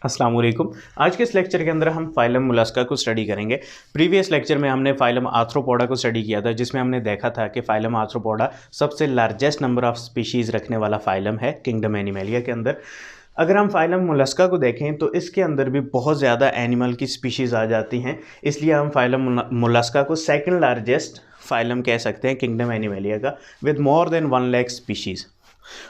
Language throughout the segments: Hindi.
अस्सलाम वालेकुम। आज के इस लेक्चर के अंदर हम फाइलम मोलस्का को स्टडी करेंगे। प्रीवियस लेक्चर में हमने फाइलम आर्थ्रोपोडा को स्टडी किया था, जिसमें हमने देखा था कि फाइलम आर्थ्रोपोडा सबसे लार्जेस्ट नंबर ऑफ स्पीशीज़ रखने वाला फाइलम है किंगडम एनिमलिया के अंदर। अगर हम फाइलम मोलस्का को देखें तो इसके अंदर भी बहुत ज़्यादा एनिमल की स्पीशीज़ आ जाती हैं, इसलिए हम फाइलम मोलस्का को सेकेंड लार्जेस्ट फाइलम कह सकते हैं किंगडम एनिमलिया का, with more than 1 lakh species.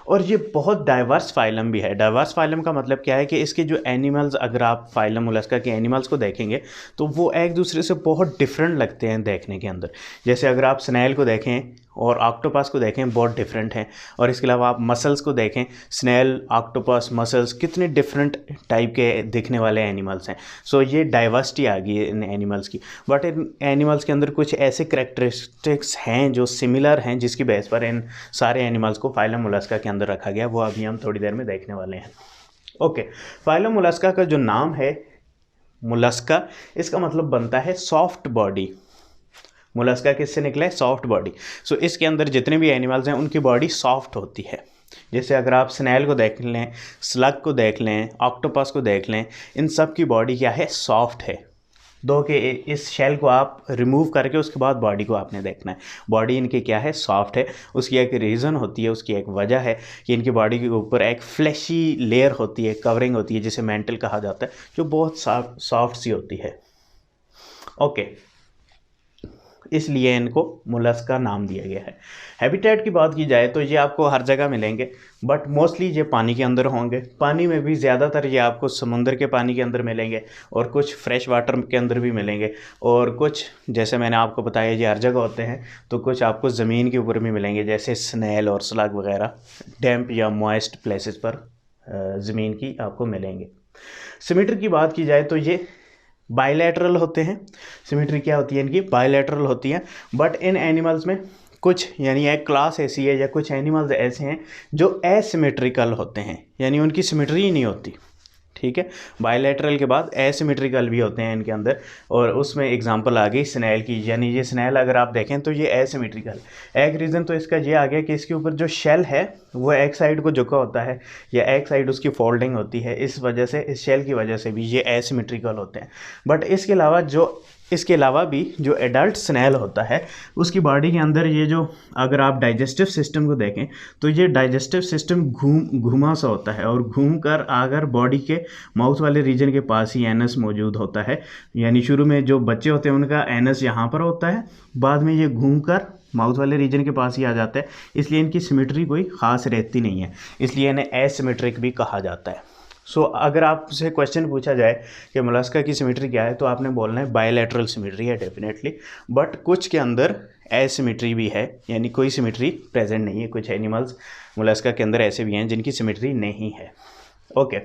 और ये बहुत डाइवर्स फाइलम भी है। डाइवर्स फाइलम का मतलब क्या है कि इसके जो एनिमल्स, अगर आप फाइलम मोलस्का के एनिमल्स को देखेंगे तो वो एक दूसरे से बहुत डिफरेंट लगते हैं देखने के अंदर। जैसे अगर आप स्नेल को देखें और ऑक्टोपस को देखें, बहुत डिफरेंट हैं। और इसके अलावा आप मसल्स को देखें, स्नेल, ऑक्टोपस, मसल्स कितने डिफरेंट टाइप के दिखने वाले एनिमल्स हैं। सो ये डाइवर्सिटी आ गई है इन एनिमल्स की। बट इन एनिमल्स के अंदर कुछ ऐसे करेक्टरिस्टिक्स हैं जो सिमिलर हैं, जिसकी बेस पर इन सारे एनिमल्स को फाइलम मोलस्का के अंदर रखा गया। वो अभी हम थोड़ी देर में देखने वाले हैं। ओके, फाइलम मोलस्का का जो नाम है मोलस्का, इसका मतलब बनता है सॉफ्ट बॉडी। मोलस्का किससे निकला है? Soft body. सो इसके अंदर जितने भी एनिमल्स हैं उनकी बॉडी सॉफ्ट होती है। जैसे अगर आप स्नेल को देख लें, स्लग को देख लें, ऑक्टोपस को देख लें, इन सब की बॉडी क्या है? सॉफ्ट है। दो के इस शेल को आप रिमूव करके उसके बाद बॉडी को आपने देखना है। बॉडी इनकी क्या है? सॉफ्ट है। उसकी एक रीज़न होती है, उसकी एक वजह है कि इनकी बॉडी के ऊपर एक फ्लैशी लेयर होती है, कवरिंग होती है, जिसे मेंटल कहा जाता है, जो बहुत सॉफ्ट सी होती है। ओके, इसलिए इनको मोलस्का नाम दिया गया है। हैबिटेट की बात की जाए तो ये आपको हर जगह मिलेंगे, बट मोस्टली ये पानी के अंदर होंगे। पानी में भी ज़्यादातर ये आपको समुंदर के पानी के अंदर मिलेंगे, और कुछ फ्रेश वाटर के अंदर भी मिलेंगे, और कुछ जैसे मैंने आपको बताया ये हर जगह होते हैं, तो कुछ आपको ज़मीन के ऊपर भी मिलेंगे, जैसे स्नेल और स्लग वगैरह डैम्प या मॉइस्ट प्लेसेस पर ज़मीन की आपको मिलेंगे। सिमेट्री की बात की जाए तो ये बायलैटरल होते हैं। सिमेट्री क्या होती है इनकी? बायलैटरल होती है। बट इन एनिमल्स में कुछ, यानी एक क्लास ऐसी है या कुछ एनिमल्स ऐसे हैं जो एसिमेट्रिकल होते हैं, यानी उनकी सिमेट्री ही नहीं होती। ठीक है, बायलैटरल के बाद एसिमेट्रिकल भी होते हैं इनके अंदर, और उसमें एग्जांपल आ गई स्नेल की। यानी ये स्नेल अगर आप देखें तो ये एसिमेट्रिकल। एक रीज़न तो इसका ये आ गया कि इसके ऊपर जो शेल है वो एक साइड को झुका होता है, या एक साइड उसकी फोल्डिंग होती है। इस वजह से, इस शेल की वजह से भी ये एसिमेट्रिकल होते हैं। बट इसके अलावा भी जो एडल्ट स्नेल होता है उसकी बॉडी के अंदर ये जो, अगर आप डाइजेस्टिव सिस्टम को देखें तो ये डाइजेस्टिव सिस्टम घूमा सा होता है, और घूम कर अगर बॉडी के माउथ वाले रीजन के पास ही एनस मौजूद होता है। यानी शुरू में जो बच्चे होते हैं उनका एनस यहाँ पर होता है, बाद में ये घूम कर माउथ वाले रीजन के पास ही आ जाता है। इसलिए इनकी सिमेट्री कोई ख़ास रहती नहीं है, इसलिए इन्हें एसिमेट्रिक भी कहा जाता है। सो अगर आपसे क्वेश्चन पूछा जाए कि मोलस्का की सिमेट्री क्या है, तो आपने बोलना है बायलैटरल सिमेट्री है डेफिनेटली। बट कुछ के अंदर एसिमेट्री भी है, यानी कोई सिमेट्री प्रेजेंट नहीं है। कुछ एनिमल्स मोलस्का के अंदर ऐसे भी हैं जिनकी सिमेट्री नहीं है। ओके,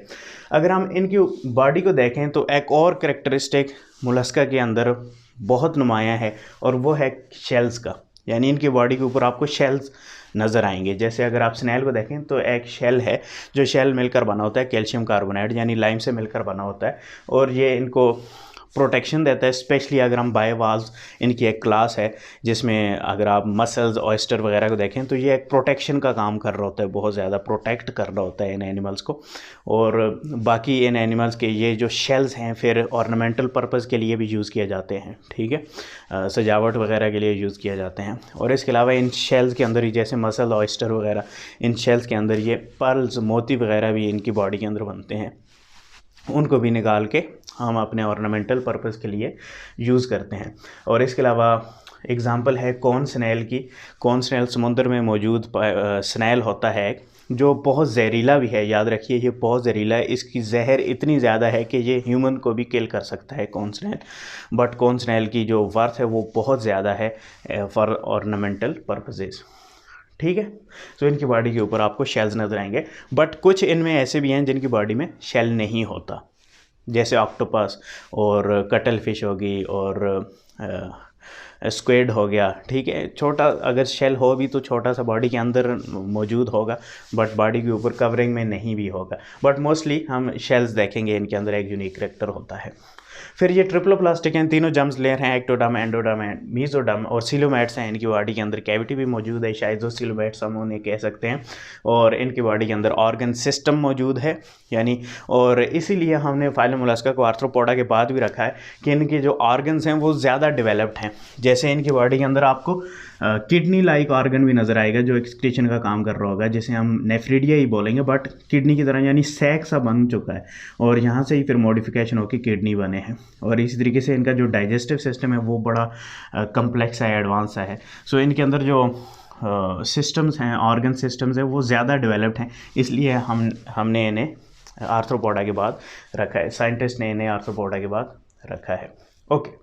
अगर हम इनकी बॉडी को देखें तो एक और करेक्टरिस्टिक मोलस्का के अंदर बहुत नुमायाँ है, और वो है शेल्स का। यानी इनकी बॉडी के ऊपर आपको शेल्स नज़र आएंगे। जैसे अगर आप स्नेल को देखें तो एक शेल है, जो शेल मिलकर बना होता है कैल्शियम कार्बोनेट, यानी लाइम से मिलकर बना होता है, और ये इनको प्रोटेक्शन देता है। स्पेशली अगर हम बायोवाल्व्स, इनकी एक क्लास है जिसमें अगर आप मसल्स, ऑयस्टर वगैरह को देखें तो ये एक प्रोटेक्शन का काम कर रहा होता है, बहुत ज़्यादा प्रोटेक्ट कर रहा होता है इन एनिमल्स को। और बाकी इन एनिमल्स के ये जो शेल्स हैं फिर ऑर्नामेंटल पर्पज़ के लिए भी यूज़ किए जाते हैं। ठीक है, सजावट वगैरह के लिए यूज़ किए जाते हैं। और इसके अलावा इन शेल्स के अंदर ही, जैसे मसल, ऑयस्टर वगैरह, इन शेल्स के अंदर ये पर्ल्स, मोती वगैरह भी इनकी बॉडी के अंदर बनते हैं। उनको भी निकाल के हम अपने ऑर्नामेंटल पर्पज़ के लिए यूज़ करते हैं। और इसके अलावा एग्ज़ाम्पल है कॉर्न स्नेल की। कॉर्न स्नेल समुद्र में मौजूद स्नेल होता है जो बहुत जहरीला भी है। याद रखिए, ये बहुत जहरीला है। इसकी जहर इतनी ज़्यादा है कि ये ह्यूमन को भी किल कर सकता है corn snail. But corn snail की जो वर्थ है वो बहुत ज़्यादा है फॉर ऑर्नामेंटल पर्पजेज़। ठीक है, तो इनकी बॉडी के ऊपर आपको शेल्स नज़र आएंगे। बट कुछ इनमें ऐसे भी हैं जिनकी बॉडी में शेल नहीं होता, जैसे ऑक्टोपस और कटल फिश होगी और स्क्विड हो गया। ठीक है, छोटा अगर शेल हो भी तो छोटा सा बॉडी के अंदर मौजूद होगा, बट बॉडी के ऊपर कवरिंग में नहीं भी होगा। बट मोस्टली हम शेल्स देखेंगे, इनके अंदर एक यूनिक करेक्टर होता है। फिर ये ट्रिप्लोप्लास्टिक हैं, तीनों जर्म्स लेयर हैं, एक्टोडर्म, एंडोडर्म एंड मीजोडर्म, और सीलोमेट्स हैं, इनकी बॉडी के अंदर कैविटी भी मौजूद है, शाइजोसीलोमेट्स हम उन्हें कह सकते हैं, और इनकी बॉडी के अंदर ऑर्गन सिस्टम मौजूद है यानी, और इसीलिए हमने फाइलम मोलस्का को आर्थ्रोपोडा के बाद भी रखा है कि इनके जो ऑर्गन्स हैं वो ज़्यादा डेवलप्ड हैं। जैसे इनकी बॉडी के अंदर आपको किडनी लाइक ऑर्गन भी नज़र आएगा जो एक्सक्रीशन का काम कर रहा होगा, जिसे हम नेफ्रिडिया ही बोलेंगे, बट किडनी की तरह यानी सैक सा बन चुका है, और यहाँ से ही फिर मॉडिफिकेशन होकर किडनी बने हैं। और इसी तरीके से इनका जो डाइजेस्टिव सिस्टम है वो बड़ा कम्प्लेक्स है, एडवांस है। सो इनके अंदर जो सिस्टम्स हैं, ऑर्गन सिस्टम्स हैं, वो ज़्यादा डेवलप्ड हैं, इसलिए हमने इन्हें आर्थ्रोपोडा के बाद रखा है, साइंटिस्ट ने इन्हें आर्थ्रोपोडा के बाद रखा है। ओके,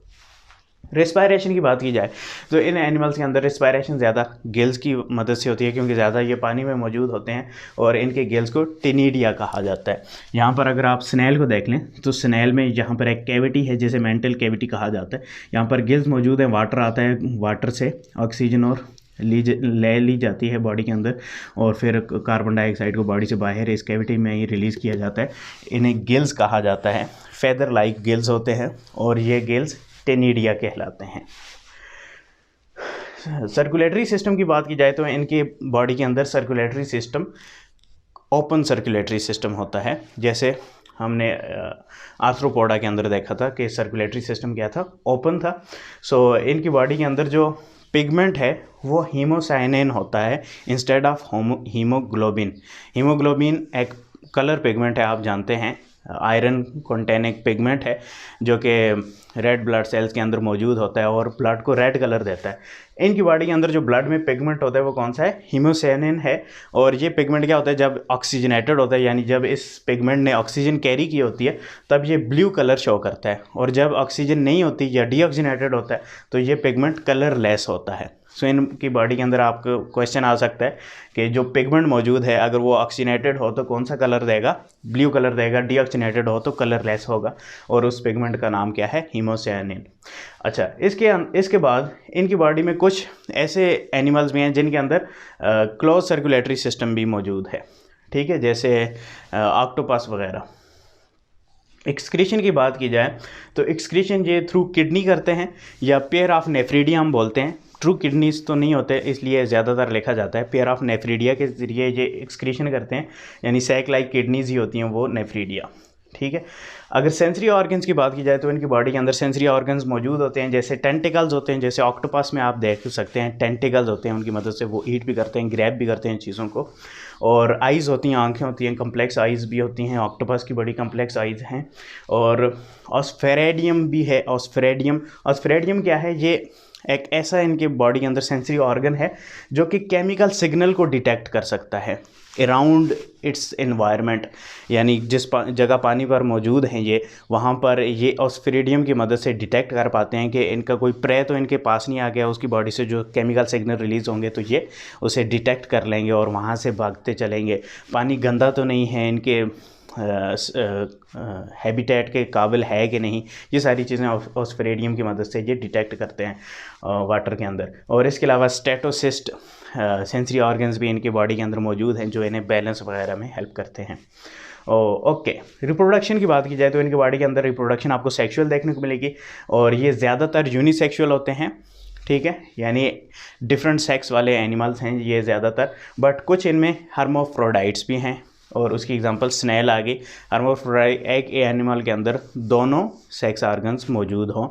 रेस्पायरेशन की बात की जाए तो इन एनिमल्स के अंदर रेस्पायरेशन ज़्यादा गिल्स की मदद से होती है, क्योंकि ज़्यादा ये पानी में मौजूद होते हैं, और इनके गिल्स को टेनिडिया कहा जाता है। यहाँ पर अगर आप स्नेल को देख लें तो स्नेल में यहाँ पर एक कैविटी है जिसे मेंटल कैविटी कहा जाता है, यहाँ पर गिल्स मौजूद हैं, वाटर आता है, वाटर से ऑक्सीजन और ले ली जाती है बॉडी के अंदर, और फिर कार्बन डाइऑक्साइड को बॉडी से बाहर इस कैविटी में ही रिलीज़ किया जाता है। इन्हें गिल्स कहा जाता है, फेदर लाइक गिल्स होते हैं, और ये गिल्स टेनिडिया कहलाते हैं। सर्कुलेटरी सिस्टम की बात की जाए तो इनके बॉडी के अंदर circulatory system open circulatory system होता है, जैसे हमने आर्थ्रोपोडा के अंदर देखा था कि सर्कुलेटरी सिस्टम क्या था, ओपन था। सो इनकी बॉडी के अंदर जो पिगमेंट है वो हीमोसाइनिन होता है इंस्टेड ऑफ हीमोग्लोबिन। हीमोग्लोबिन एक कलर पिगमेंट है, आप जानते हैं, आयरन कंटेनिंग पिगमेंट है जो कि रेड ब्लड सेल्स के अंदर मौजूद होता है और ब्लड को रेड कलर देता है। इनकी बॉडी के अंदर जो ब्लड में पिगमेंट होता है वो कौन सा है, हीमोसाइनिन है। और ये पिगमेंट क्या होता है, जब ऑक्सीजनेटेड होता है यानी जब इस पिगमेंट ने ऑक्सीजन कैरी की होती है तब ये ब्लू कलर शो करता है, और जब ऑक्सीजन नहीं होती या डीऑक्सीजनेटेड होता है तो ये पिगमेंट कलरलेस होता है। सो इनकी बॉडी के अंदर आपको क्वेश्चन आ सकता है कि जो पिगमेंट मौजूद है अगर वो ऑक्सीजनेटेड हो तो कौन सा कलर देगा, ब्लू कलर देगा, डीऑक्सीजनेटेड हो तो कलरलेस होगा, और उस पिगमेंट का नाम क्या है, हीमोसाइनिन। अच्छा, इसके बाद इनकी बॉडी में कुछ ऐसे एनिमल्स भी हैं जिनके अंदर क्लोज सर्कुलेटरी सिस्टम भी मौजूद है, ठीक है, जैसे ऑक्टोपस वगैरह। एक्सक्रीशन की बात की जाए तो एक्सक्रीशन ये थ्रू किडनी करते हैं या पेयर ऑफ नेफ्रिडिया हम बोलते हैं, ट्रू किडनीज तो नहीं होते इसलिए ज़्यादातर लिखा जाता है, पेयर ऑफ नेफ्रिडिया के ज़रिए ये एक्सक्रीशन करते हैं, यानी सैक लाइक किडनीज ही होती हैं वो नेफ्रिडिया, ठीक है। अगर सेंसरी ऑर्गन्स की बात की जाए तो इनकी बॉडी के अंदर सेंसरी ऑर्गन्स मौजूद होते हैं, जैसे टेंटिकल्स होते हैं, जैसे ऑक्टोपस में आप देख सकते हैं टेंटिकल्स होते हैं, उनकी मदद से वो ईट भी करते हैं, ग्रैब भी करते हैं चीज़ों को। और आइज़ होती हैं, आंखें होती हैं, कम्प्लेक्स आइज़ भी होती हैं, ऑक्टोपस की बड़ी कम्प्लेक्स आइज़ हैं। और ऑस्फेरेडियम भी है, ऑस्फेरेडियम क्या है, ये एक ऐसा इनके बॉडी के अंदर सेंसरी ऑर्गन है जो कि केमिकल सिग्नल को डिटेक्ट कर सकता है अराउंड इट्स एनवायरनमेंट, यानी जिस जगह पानी पर मौजूद हैं ये, वहाँ पर ये ऑस्फेरेडियम की मदद से डिटेक्ट कर पाते हैं कि इनका कोई प्रे तो इनके पास नहीं आ गया, उसकी बॉडी से जो केमिकल सिग्नल रिलीज़ होंगे तो ये उसे डिटेक्ट कर लेंगे और वहाँ से भागते चलेंगे। पानी गंदा तो नहीं है, इनके हैबिटेट के काबिल है कि नहीं, ये सारी चीज़ें ऑस्फेरेडियम की मदद से ये डिटेक्ट करते हैं वाटर के अंदर। और इसके अलावा स्टेटोसिस्ट सेंसरी ऑर्गन्स भी इनकी बॉडी के अंदर मौजूद हैं जो इन्हें बैलेंस वगैरह में हेल्प करते हैं। ओके, रिप्रोडक्शन की बात की जाए तो इनकी बॉडी के अंदर रिप्रोडक्शन आपको सेक्सुअल देखने को मिलेगी, और ये ज़्यादातर यूनिसेक्सुअल होते हैं, ठीक है, यानी डिफरेंट सेक्स वाले एनिमल्स हैं ये ज़्यादातर, बट कुछ इनमें हर्माफ्रोडाइट्स भी हैं, और उसकी एग्जांपल स्नेल आ गई। हर्माफ्रोडाइट एक एनिमल के अंदर दोनों सेक्स ऑर्गन्स मौजूद हों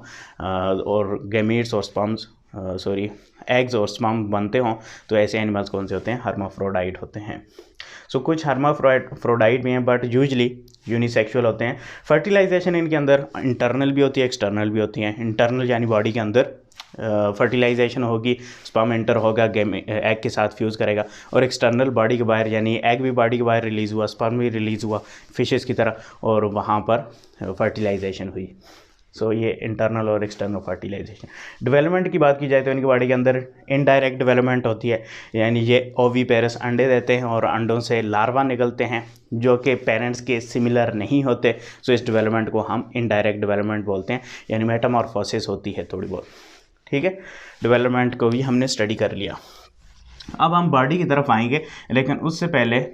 और गैमीट्स और स्पर्म्स एग्स और स्पर्म बनते हों, तो ऐसे एनिमल्स कौन से होते हैं, हर्माफ्रोडाइट होते हैं। सो कुछ हर्माफ्रोडाइट भी हैं बट यूजली यूनिसेक्सुअल होते हैं। फर्टिलाइजेशन इनके अंदर इंटरनल भी होती है, एक्सटर्नल भी होती है। इंटरनल यानी बॉडी के अंदर फर्टिलाइजेशन होगी, स्पर्म एंटर होगा, एग के साथ फ्यूज़ करेगा, और एक्सटर्नल बॉडी के बाहर यानी एग भी बॉडी के बाहर रिलीज़ हुआ, स्पर्म भी रिलीज़ हुआ फिशेस की तरह, और वहाँ पर फर्टिलाइजेशन हुई। सो ये इंटरनल और एक्सटर्नल फर्टिलाइजेशन। डेवलपमेंट की बात की जाए तो इनकी बॉडी के अंदर इनडायरेक्ट डेवलपमेंट होती है, यानी ये ओवीपेरस अंडे देते हैं और अंडों से लार्वा निकलते हैं जो कि पेरेंट्स के सिमिलर नहीं होते। सो इस डेवलपमेंट को हम इनडायरेक्ट डेवलपमेंट बोलते हैं, यानी मेटामॉर्फोसिस होती है थोड़ी बहुत, ठीक है। डेवलपमेंट को भी हमने स्टडी कर लिया। अब हम बॉडी की तरफ आएंगे, लेकिन उससे पहले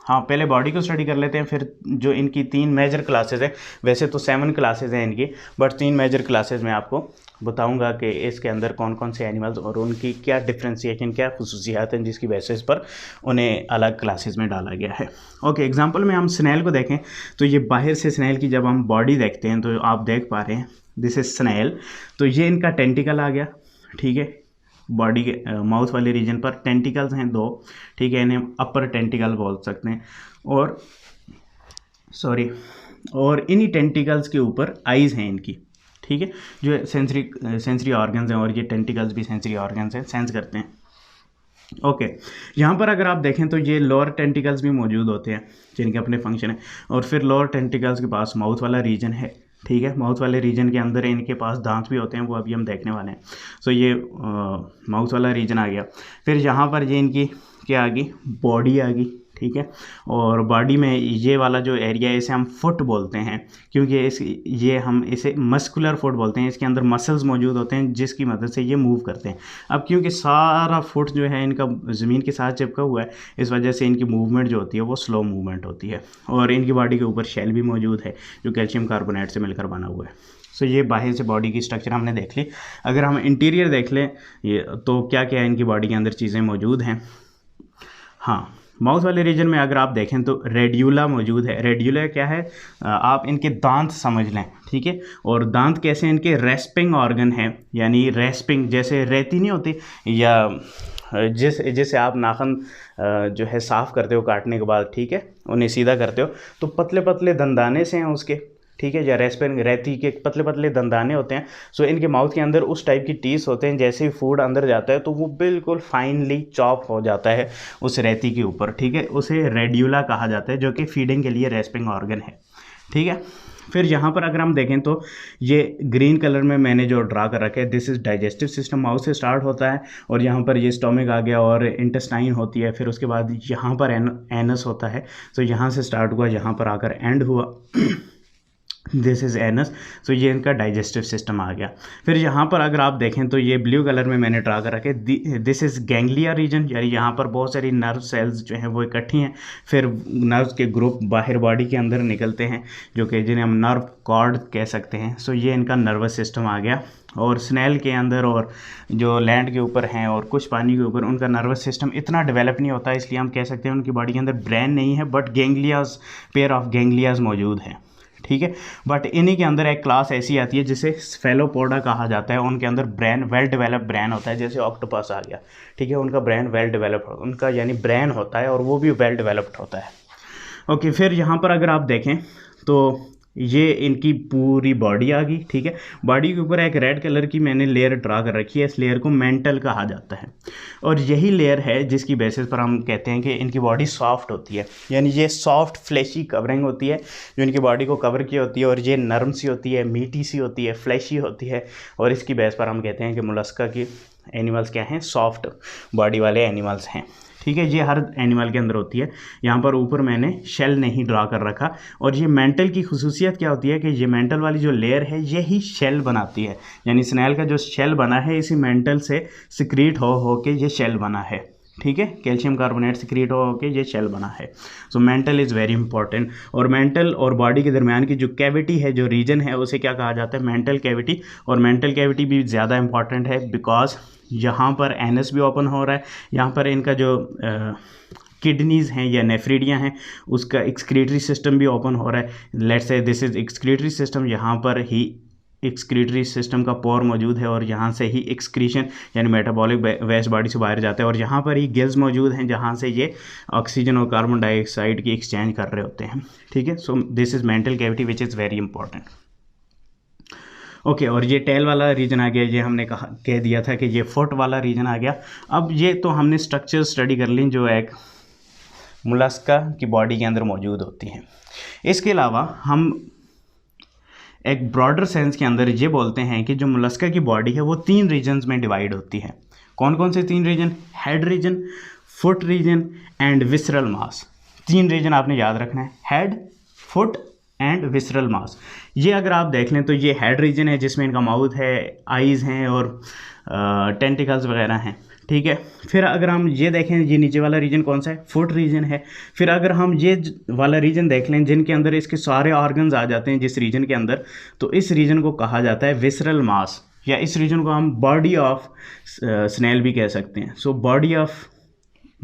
हाँ, पहले बॉडी को स्टडी कर लेते हैं, फिर जो इनकी 3 मेजर क्लासेस हैं, वैसे तो 7 क्लासेस हैं इनकी, बट 3 मेजर क्लासेस में आपको बताऊंगा कि इसके अंदर कौन कौन से एनिमल्स और उनकी क्या डिफ्रेंशिएशन, क्या खुसूसियात हैं जिसकी बेसिस पर उन्हें अलग क्लासेस में डाला गया है। ओके, एग्जांपल में हम स्नेल को देखें तो ये बाहर से स्नेल की जब हम बॉडी देखते हैं तो आप देख पा रहे हैं दिस इज स्नेल, तो ये इनका टेंटिकल आ गया, ठीक है, बॉडी के माउथ वाले रीजन पर टेंटिकल्स हैं 2, ठीक है, इन्हें अपर टेंटिकल बोल सकते हैं, और इन्हीं टेंटिकल्स के ऊपर आइज़ हैं इनकी, ठीक है, जो सेंसरी ऑर्गन्स हैं, और ये टेंटिकल्स भी सेंसरी ऑर्गन्स हैं, सेंस करते हैं। ओके, यहाँ पर अगर आप देखें तो ये लोअर टेंटिकल्स भी मौजूद होते हैं जिनके अपने फंक्शन है, और फिर लोअर टेंटिकल्स के पास माउथ वाला रीजन है, ठीक है, माउथ वाले रीजन के अंदर इनके पास दांत भी होते हैं, वो अभी हम देखने वाले हैं। सो ये माउथ वाला रीजन आ गया। फिर यहाँ पर ये इनकी क्या आ गई, बॉडी आ गई, ठीक है, और बॉडी में ये वाला जो एरिया है इसे हम फुट बोलते हैं, क्योंकि ये हम इसे मस्कुलर फुट बोलते हैं, इसके अंदर मसल्स मौजूद होते हैं जिसकी मदद से ये मूव करते हैं। अब क्योंकि सारा फुट जो है इनका ज़मीन के साथ चिपका हुआ है, इस वजह से इनकी मूवमेंट जो होती है वो स्लो मूवमेंट होती है, और इनकी बॉडी के ऊपर शेल भी मौजूद है जो कैल्शियम कार्बोनेट से मिलकर बना हुआ है। सो ये बाहर से बॉडी की स्ट्रक्चर हमने देख ली। अगर हम इंटीरियर देख लें ये तो क्या क्या इनकी बॉडी के अंदर चीज़ें मौजूद हैं। हाँ, माउथ वाले रीजन में अगर आप देखें तो रेडियोला मौजूद है। रेडियोला क्या है, आप इनके दांत समझ लें, ठीक है, और दांत कैसे, इनके रेस्पिंग ऑर्गन है, यानी रेस्पिंग जैसे रेती नहीं होती, या जैसे आप नाखून जो है साफ़ करते हो काटने के बाद, ठीक है, उन्हें सीधा करते हो तो पतले पतले दंदाने से हैं उसके, ठीक है, या रेस्पिंग रेती के पतले पतले दंदाने होते हैं। सो इनके माउथ के अंदर उस टाइप की टीथ होते हैं, जैसे ही फूड अंदर जाता है तो वो बिल्कुल फाइनली चॉप हो जाता है उस रेती के ऊपर, ठीक है, उसे रेडियोला कहा जाता है, जो कि फीडिंग के लिए रेस्पिंग ऑर्गन है, ठीक है। फिर यहाँ पर अगर हम देखें तो ये ग्रीन कलर में मैंने जो ड्रा कर रखा है, this is digestive system, mouth से स्टार्ट होता है, और यहाँ पर ये स्टोमक आ गया और इंटेस्टाइन होती है, फिर उसके बाद यहाँ पर एनस होता है, तो यहाँ से स्टार्ट हुआ, यहाँ पर आकर एंड हुआ दिस इज़ एनस। तो ये इनका डाइजेस्टिव सिस्टम आ गया। फिर यहाँ पर अगर आप देखें तो ये ब्लू कलर में मैंने ड्रा कर रखे, दिस इज़ गैंग्लिया रीजन, यानी यहाँ पर बहुत सारी नर्व सेल्स जो हैं वो इकट्ठी हैं, फिर नर्व्स के ग्रुप बाहर बॉडी के अंदर निकलते हैं, जो कि जिन्हें हम नर्व कॉर्ड कह सकते हैं। सो ये इनका नर्वस सिस्टम आ गया। और स्नेल के अंदर और जो लैंड के ऊपर हैं और कुछ पानी के ऊपर, उनका नर्वस सिस्टम इतना डेवलप नहीं होता, इसलिए हम कह सकते हैं उनकी बॉडी के अंदर ब्रेन नहीं है, but ganglia, pair of ganglia मौजूद हैं, ठीक है। बट इन्हीं के अंदर एक क्लास ऐसी आती है जिसे स्फेलोपोडा कहा जाता है, उनके अंदर ब्रेन, वेल डेवलप ब्रेन होता है, जैसे ऑक्टोपस आ गया, ठीक है, उनका ब्रेन वेल डेवलप, उनका यानी ब्रेन होता है और वो भी वेल डेवलप्ड होता है। ओके, फिर यहाँ पर अगर आप देखें तो ये इनकी पूरी बॉडी आ गई, ठीक है। बॉडी के ऊपर एक रेड कलर की मैंने लेयर ड्रा कर रखी है, इस लेयर को मेंटल कहा जाता है, और यही लेयर है जिसकी बेसिस पर हम कहते हैं कि इनकी बॉडी सॉफ्ट होती है, यानी ये सॉफ्ट फ्लैशी कवरिंग होती है जो इनकी बॉडी को कवर की होती है, और ये नरम सी होती है, मीठी सी होती है, फ्लैशी होती है, और इसकी बेस पर हम कहते हैं कि मोलस्का की एनिमल्स क्या हैं, सॉफ्ट बॉडी वाले एनिमल्स हैं, ठीक है। ये हर एनिमल के अंदर होती है। यहाँ पर ऊपर मैंने शेल नहीं ड्रा कर रखा। और ये मेंटल की खुसूसियत क्या होती है कि ये मेंटल वाली जो लेयर है यही शेल बनाती है, यानी स्नेल का जो शेल बना है इसी मेंटल से सिक्रीट हो के ये शेल बना है, ठीक है। कैल्शियम कार्बोनेट सिक्रीट हो के ये शेल बना है। So mental is very important. और मेंटल और बॉडी के दरमियान की जो कैविटी है, जो रीजन है, उसे क्या कहा जाता है, मेंटल कैविटी। और मेंटल कैविटी भी ज़्यादा इंपॉर्टेंट है बिकॉज यहाँ पर एनस भी ओपन हो रहा है, यहाँ पर इनका जो किडनीज़ हैं या नेफ्रिडियाँ हैं उसका एक्सक्रीटरी सिस्टम भी ओपन हो रहा है। Let's say this is excretory system, यहाँ पर ही एक्सक्रीटरी सिस्टम का पोर मौजूद है और यहाँ से ही एक्सक्रीशन यानी मेटाबॉलिक वेस्ट बॉडी से बाहर जाता है, और यहाँ पर ही गिल्स मौजूद हैं जहाँ से ये ऑक्सीजन और कार्बन डाइऑक्साइड की एक्सचेंज कर रहे होते हैं, ठीक है। So this is mantle cavity which is very important. Okay, और ये टेल वाला रीजन आ गया, ये हमने कह दिया था कि ये फुट वाला रीजन आ गया। अब ये तो हमने स्ट्रक्चर स्टडी कर ली जो एक मोलस्का की बॉडी के अंदर मौजूद होती हैं। इसके अलावा हम एक ब्रॉडर सेंस के अंदर ये बोलते हैं कि जो मोलस्का की बॉडी है वो 3 रीजन्स में डिवाइड होती है। कौन कौन से 3 region? Head region, foot region and visceral mass. 3 region आपने याद रखना है, head, foot and visceral mass. ये अगर आप देख लें तो ये हेड रीजन है जिसमें इनका माउथ है, आइज़ हैं और टेंटिकल्स वगैरह हैं, ठीक है। फिर अगर हम ये देखें, ये नीचे वाला रीजन कौन सा है, फुट रीजन है। फिर अगर हम ये वाला रीजन देख लें जिनके अंदर इसके सारे ऑर्गन्स आ जाते हैं जिस रीजन के अंदर, तो इस रीजन को कहा जाता है विसरल मास, या इस रीजन को हम बॉडी ऑफ स्नेल भी कह सकते हैं। So body of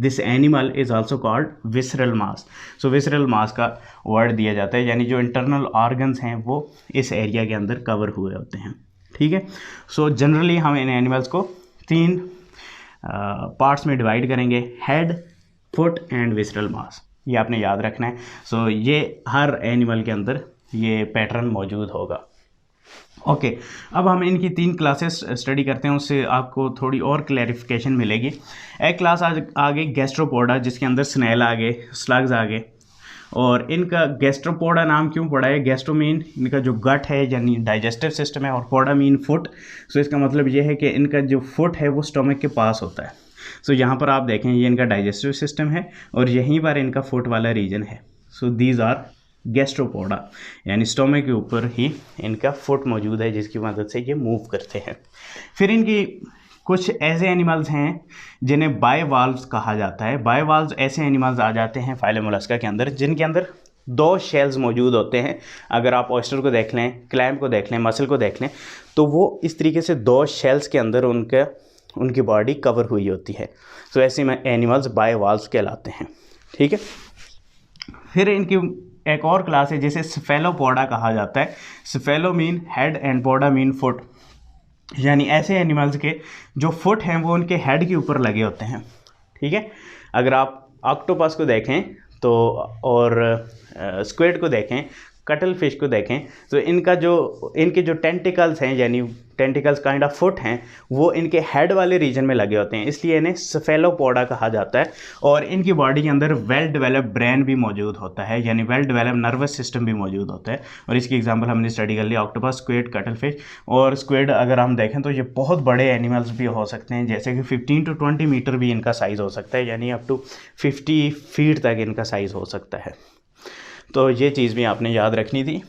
this animal is also called visceral mass. So visceral mass का वर्ड दिया जाता है, यानी जो इंटरनल ऑर्गन्स हैं वो इस एरिया के अंदर कवर हुए होते हैं। ठीक है। सो जनरली हम इन एनिमल्स को 3 पार्ट्स में डिवाइड करेंगे, head, foot and visceral mass. ये आपने याद रखना है। सो ये हर एनिमल के अंदर ये पैटर्न मौजूद होगा। ओके, अब हम इनकी 3 क्लासेस स्टडी करते हैं, उससे आपको थोड़ी और क्लैरिफिकेशन मिलेगी। एक क्लास आ गई गैस्ट्रोपोडा, जिसके अंदर स्नेल आ गए, स्लग्स आ गए। और इनका गैस्ट्रोपोडा नाम क्यों पड़ा है, गैस्ट्रो मीन इनका जो गट है यानी डाइजेस्टिव सिस्टम है, और पोडा मीन फुट। सो इसका मतलब ये है कि इनका जो फुट है वो स्टोमक के पास होता है। सो यहाँ पर आप देखें ये इनका डाइजेस्टिव सिस्टम है और यहीं पर इनका फुट वाला रीजन है। सो दीज आर गैस्ट्रोपोडा, यानी स्टोमक के ऊपर ही इनका फुट मौजूद है जिसकी मदद से ये मूव करते हैं। फिर इनकी कुछ ऐसे एनिमल्स हैं जिन्हें बायवाल्व्स कहा जाता है। बायवाल्व्स ऐसे एनिमल्स आ जाते हैं फाइलम मोलस्का के अंदर जिनके अंदर 2 शेल्स मौजूद होते हैं। अगर आप ऑयस्टर को देख लें, क्लैम को देख लें, मसल को देख लें, तो वो इस तरीके से 2 शेल्स के अंदर उनकी बॉडी कवर हुई होती है। सो ऐसे में एनिमल्स बायवाल्व्स कहलाते हैं। ठीक है। फिर इनकी एक और क्लास है जिसे स्फेलोपोडा कहा जाता है। Cephalo mean head and poda mean foot, यानी ऐसे एनिमल्स के जो फुट हैं वो उनके हेड के ऊपर लगे होते हैं। ठीक है। अगर आप ऑक्टोपस को देखें तो, और स्क्विड को देखें, कटल फिश को देखें, तो इनके जो टेंटिकल्स हैं, यानी टेंटिकल्स काइंड ऑफ फुट हैं, वो इनके हेड वाले रीजन में लगे होते हैं, इसलिए इन्हें स्फेलोपोडा कहा जाता है। और इनकी बॉडी के अंदर वेल डेवलप्ड ब्रेन भी मौजूद होता है, यानी वेल डेवलप्ड नर्वस सिस्टम भी मौजूद होता है। और इसकी एग्जांपल हमने स्टडी कर लिया, ऑक्टोपस, स्क्विड, कटल फिश। और स्क्विड अगर हम देखें तो ये बहुत बड़े एनिमल्स भी हो सकते हैं, जैसे कि 15 to 20 मीटर भी इनका साइज़ हो सकता है, यानी अप टू 50 फीट तक इनका साइज़ हो सकता है। तो ये चीज़ भी आपने याद रखनी थी।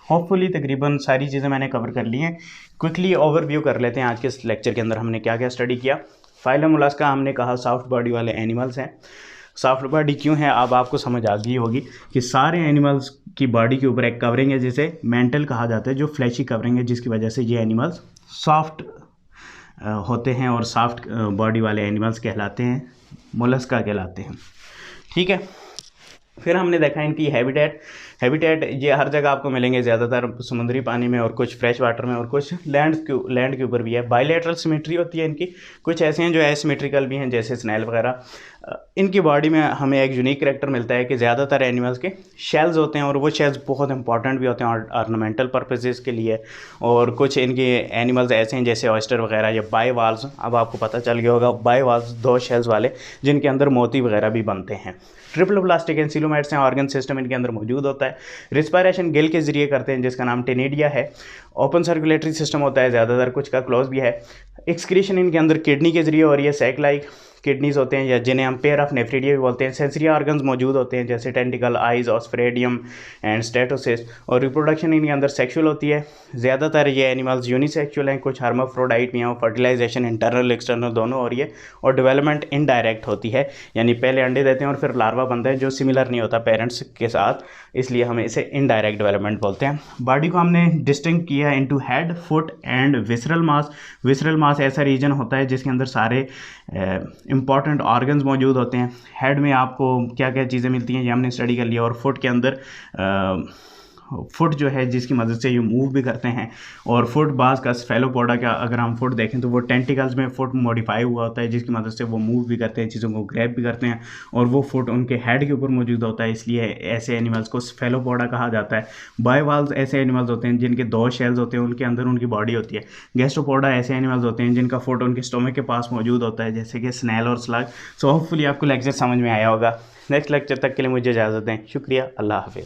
होपफुली तकरीबन सारी चीज़ें मैंने कवर कर ली हैं। क्विकली ओवरव्यू कर लेते हैं आज के इस लेक्चर के अंदर हमने क्या क्या स्टडी किया। फाइलम मोलस्का हमने कहा सॉफ्ट बॉडी वाले एनिमल्स हैं। सॉफ्ट बॉडी क्यों है अब आपको समझ आ गई होगी कि सारे एनिमल्स की बॉडी के ऊपर एक कवरिंग है जिसे मेंटल कहा जाता है, जो फ्लैशी कवरिंग है, जिसकी वजह से ये एनिमल्स सॉफ्ट होते हैं और सॉफ्ट बॉडी वाले एनिमल्स कहलाते हैं, मोलस्का कहलाते हैं। ठीक है। फिर हमने देखा इनकी हैबिटेट ये हर जगह आपको मिलेंगे, ज़्यादातर समुद्री पानी में और कुछ फ्रेश वाटर में और कुछ लैंड के ऊपर भी है। बायलैटरल सिमेट्री होती है इनकी, कुछ ऐसे हैं जो एसिमेट्रिकल भी हैं जैसे स्नेल वगैरह। इनकी बॉडी में हमें एक यूनिक करेक्टर मिलता है कि ज़्यादातर एनिमल्स के शेल्स होते हैं और वो शेल्स बहुत इंपॉर्टेंट भी होते हैं ऑर्नामेंटल पर्पसेस के लिए। और कुछ इनके एनिमल्स ऐसे हैं जैसे ऑयस्टर वगैरह या बायवाल्व्स, अब आपको पता चल गया होगा, बायवाल्व्स 2 शेल्स वाले जिनके अंदर मोती वगैरह भी बनते हैं। ट्रिप्लोप्लास्टिक एंसिलोमेट्स हैं, ऑर्गन सिस्टम इनके अंदर मौजूद होता है। रिस्पायरेशन गिल के ज़रिए करते हैं जिसका नाम टेनिडिया है। ओपन सर्कुलेटरी सिस्टम होता है ज़्यादातर, कुछ का क्लोज भी है। एक्सक्रीशन इनके अंदर किडनी के ज़रिए हो रही है, सैक लाइक किडनीज होते हैं या जिन्हें हम पेयर ऑफ नेफ्रिडिया भी बोलते हैं। सेंसरी ऑर्गन्स मौजूद होते हैं जैसे टेंटिकल, आइज, ऑस्फ्रेडियम एंड स्टेटोसिस। और रिप्रोडक्शन इनके अंदर सेक्सुअल होती है। ज़्यादातर ये एनिमल्स यूनिसेक्सुअल हैं, कुछ हर्माफ्रोडाइट भी हैं। फर्टिलाइजेशन इंटरनल एक्सटर्नल दोनों हो रही है। और डेवलपमेंट इनडायरेक्ट होती है, यानी पहले अंडे देते हैं और फिर लार्वा बनता है, जो सिमिलर नहीं होता पेरेंट्स के साथ, इसलिए हम इसे इनडायरेक्ट डेवलपमेंट बोलते हैं। बॉडी को हमने डिस्टिंक्ट किया है into head, foot and visceral mass. Visceral mass ऐसा रीजन होता है जिसके अंदर सारे इंपॉर्टेंट ऑर्गन्स मौजूद होते हैं। हेड में आपको क्या क्या चीज़ें मिलती हैं ये हमने स्टडी कर लिया। और फुट के अंदर फुट जो है जिसकी मदद से ये मूव भी करते हैं। और फुट बाज का स्फेलोपोडा का अगर हम फुट देखें तो वो टेंटिकल्स में फुट मॉडिफाई हुआ होता है जिसकी मदद से वो मूव भी करते हैं, चीज़ों को ग्रैब भी करते हैं। और वो फुट उनके हेड के ऊपर मौजूद होता है, इसलिए ऐसे एनिमल्स को स्फेलोपोडा कहा जाता है। बायवाल्व्स ऐसे एनिमल्स होते हैं जिनके 2 शेल्स होते हैं, उनके अंदर उनकी बॉडी होती है। गैस्ट्रोपोडा ऐसे एनिमल्स होते हैं जिनका फुट उनके स्टोमक के पास मौजूद होता है, जैसे कि स्नेल और स्लग। सो होपफुली आपको लेक्चर समझ में आया होगा। नेक्स्ट लेक्चर तक के लिए मुझे इजाज़त दें। शुक्रिया, अल्लाह हाफिज़।